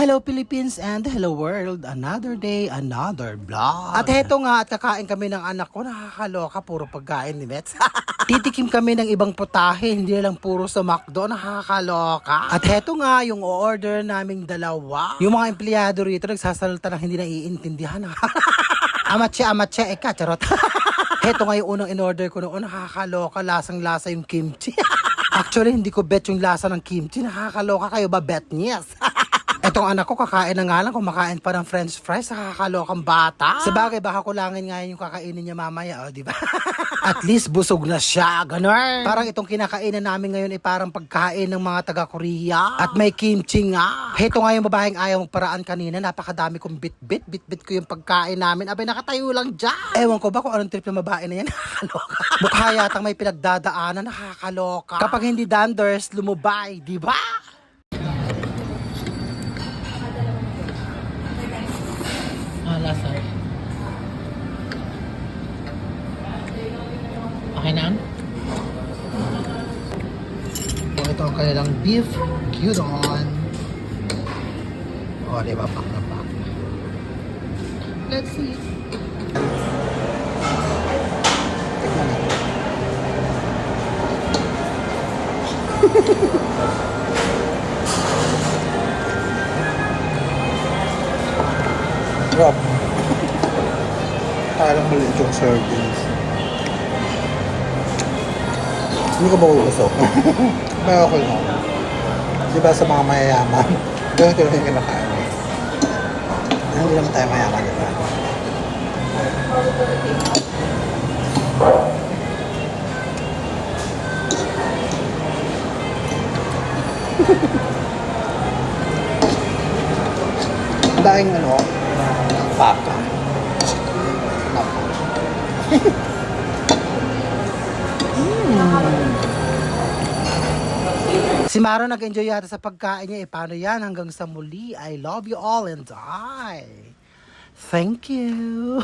Hello Philippines and hello world. Another day, another vlog. At heto nga, at kakain kami ng anak ko. Nakakaloka, puro pagkain ni Mets. Titikim kami ng ibang putahe, hindi lang puro sa McDo. Nakakaloka. At heto nga, yung order naming dalawa. Yung mga empleyado rito nagsasalita ng hindi naiintindihan. Amatse, eka, charot. Heto nga yung unang in-order ko noon. Nakakaloka, lasang-lasa yung kimchi. Actually, hindi ko bet yung lasa ng kimchi. Nakakaloka, kayo ba bet? Yes. Etong anak ko kakain na nga lang, kumakain pa ng french fries, nakakalokang bata. Sabagay, baka kulangin nga yung kakainin niya mamaya, di ba? At least busog na siya, ganun. Parang itong kinakainan namin ngayon ay parang pagkain ng mga taga-Korea. At may kimchi nga. Heto nga yung babaeng ayaw magparaan kanina, napakadami kong bit-bit ko yung pagkain namin. Abay, nakatayo lang dyan. Ewan ko ba kung anong trip ng babae na yan, nakakaloka. Mukha yatang may pinagdadaanan, nakakaloka. Kapag hindi danders, lumubay, di ba? Lasa. Okay na? Ito ang kanilang beef gyudon. O, diba? Pak na pak. Let's see. Tignan natin. Drop. Parang maliit yung servings. Hindi ko magugusto. Pero okay lang. Diba sa mga mayayaman, ganito lang yung kinakain. Hindi naman tayo mayaman, diba? Daing ano, paka. Si Maro nag-enjoy yata sa pagkain niya. Paano yan? Hanggang sa muli. I love you all and I thank you.